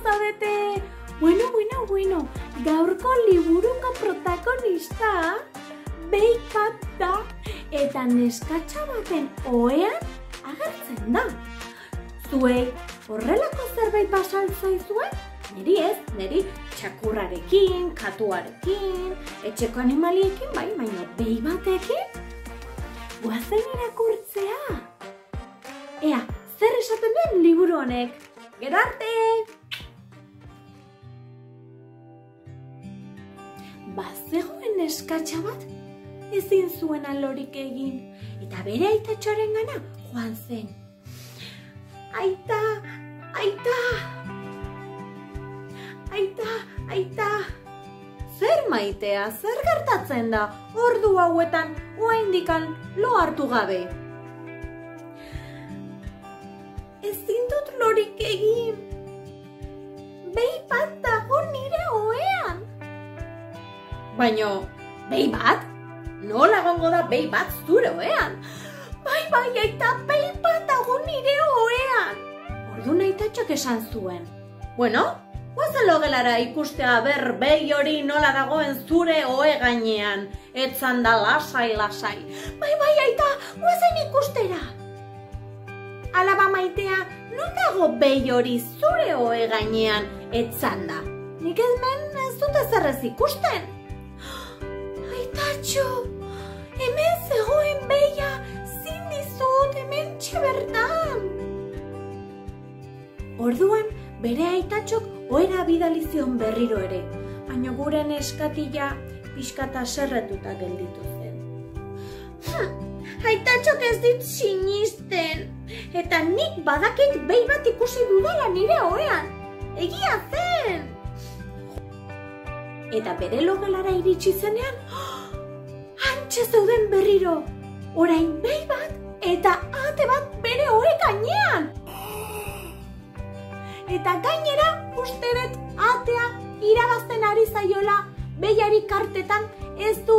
zaudete? Bueno, gaurko liburuko protagonista behi bat da eta neskatxa baten ohean agertzen da. Zuei horrelako zerbait basal zaizue? Niri ez, niri txakurrarekin, katuarekin, etxeko animaliekin, baina behi batekin? Goazen irakurtzea. Ea, zer esaten duen liburu honek? Gero arte! Bazegoen neskatxa bat ezin zuen alorik egin, eta bere aitatxoaren gana joan zen. Aita! Zer maitea, zer gertatzen da, ordu hauetan, oraindikan lo hartu gabe. Ezin dut lorik egin. Behi bat dago nire ohean. Baina, behi bat? Nola egongo da behi bat zure ohean? Bai, aita, behi bat dago nire ohean. Orduan aitatxok esan zuen. Bueno, guazen logelara ikustea ber behi hori nola dagoen zure ohe gainean. Etzan da lasai. Bai, aita, guazen ikustera. Alaba maitea, non dago behi hori zure ohe gainean etzan da? Nik ez dut ezerrez ikusten. Aitatxo, hemen zegoen behia, zin dizut, hemen txebertan. Orduan, bere aitatxok ohera bidalizion berriro ere, baina gure neskatila pixkata serretuta gelditu zen. Aitatxok ez dit sinisten, eta nik badakit behi bat ikusi dudala nire ohean. Egia zen! Eta bere logelara iritsi zenean, hantxe zeuden berriro, orain behi bat eta ate bat bere ohe gainean. Eta gainera uste dut atea irabazten ari zaiola behiari kartetan, ez du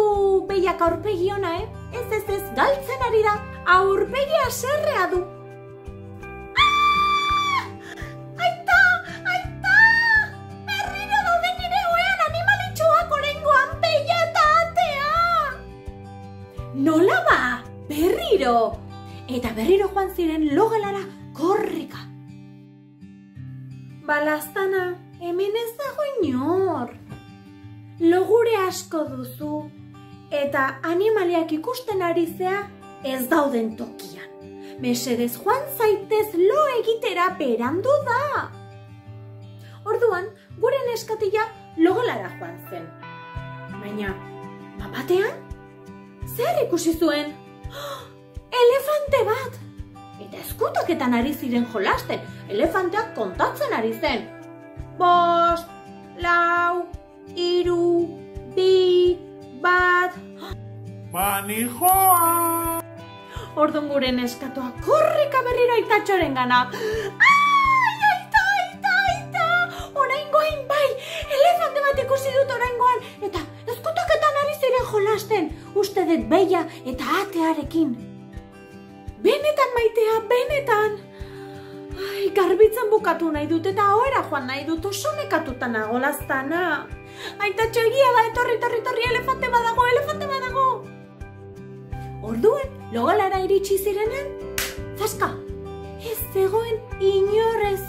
behiak aurpegi ona, Ez, galtzen ari da, aurpegi haserrea du. Aita! Berriro daude nire ohean animalitxoak oraingoan behia eta atea! Nola ba? Berriro! Eta berriro joan ziren logelara korrika. Balaztana, hemen ez dago inor. Logure asko duzu. Eta animaliak ikusten ari zea ez dauden tokian. Mesedez joan zaitez lo egitera berandu da. Orduan, gure neskatila logelara joan zen. Baina, batean, zer ikusi zuen? Elefante bat! Eta eskutaketan ari ziren jolasten, elefanteak kontatzen ari zen. 5, 4, 3, 2, 1... Bani joa! Orduan gure neskatoa korrika berriro aitatxoren gana. Aita! Oraingoan bai, elefante bat ikusi dut oraingoan, eta eskutaketan ari ziren jolasten, uste dut behia eta atearekin. Benetan maitea, benetan! Garbitzen bukatu nahi dut eta ohera joan nahi dut, oso nekatuta nago Laztana. Aitatxo, egia da, etorri, elefante badago. Orduan, logelara iritsi zirenen, zaska, ez zegoen inorez.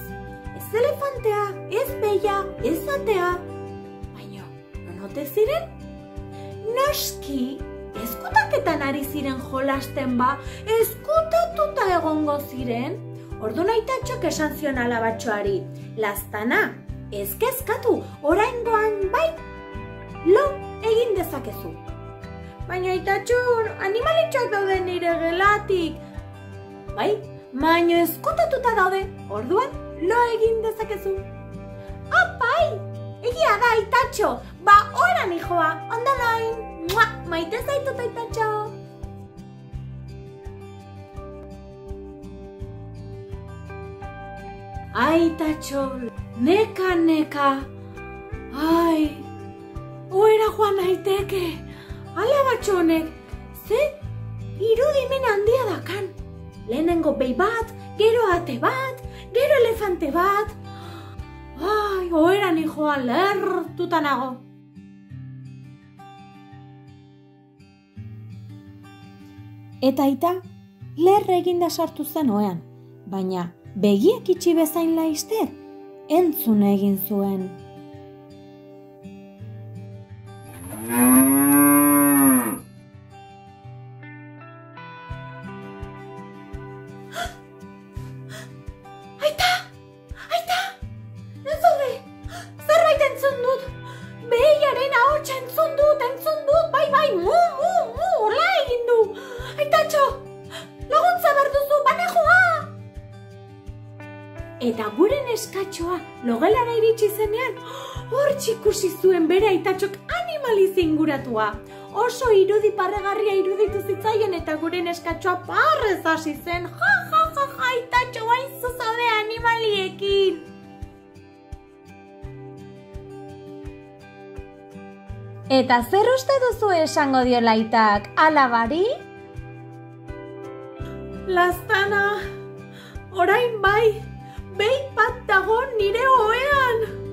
Ez elefantea, ez behia, ez atea. Baina, non ote ziren? Noski, eskutaketan ari ziren jolasten ba, eskutatuta egongo ziren. Orduan aitatxok esan zion alabatxoari, Laztana, ez kezkatu, oraingoan bai, lo egin dezakezu. Baina aitatxo, animalitxoak daude nire gelatik. Bai, baina eskutatuta daude, orduan lo egin dezakezu. Bai, egia da aitatxo, ba oran hijoa, ondalain, maite zaitut aitatxo. Aitatxo, neka, ohera joan naiteke, alabatxo honek, ze irudimen handia dakan. Lehenengo behi bat, gero ate bat, gero elefante bat. Ai, oeran hijoa lertuta nago. Eta aita, lerre eginda sartu zen oean, baina begiak itxi bezain laizter, entzun egin zuen. Aita, ez zaude, zerbait entzun dut, behiaren ahotsa entzun dut, bai, mu, hola egin du. Aitatxo, laguntza behar duzu, banejoa! Eta gure neskatxoa logelara iritsi zenean, hortxe ikusi zuen bere aitatxok animaliz inguratua. Oso irudi parregarria iruditu zitzaien eta gure neskatxoa parrez hasi zen. Ja, aitatxo hain zuzabe animaliekin. Eta zer uste duzu esango diola aitak alabari? Laztana, orain bai, behi bat dago nire ohean.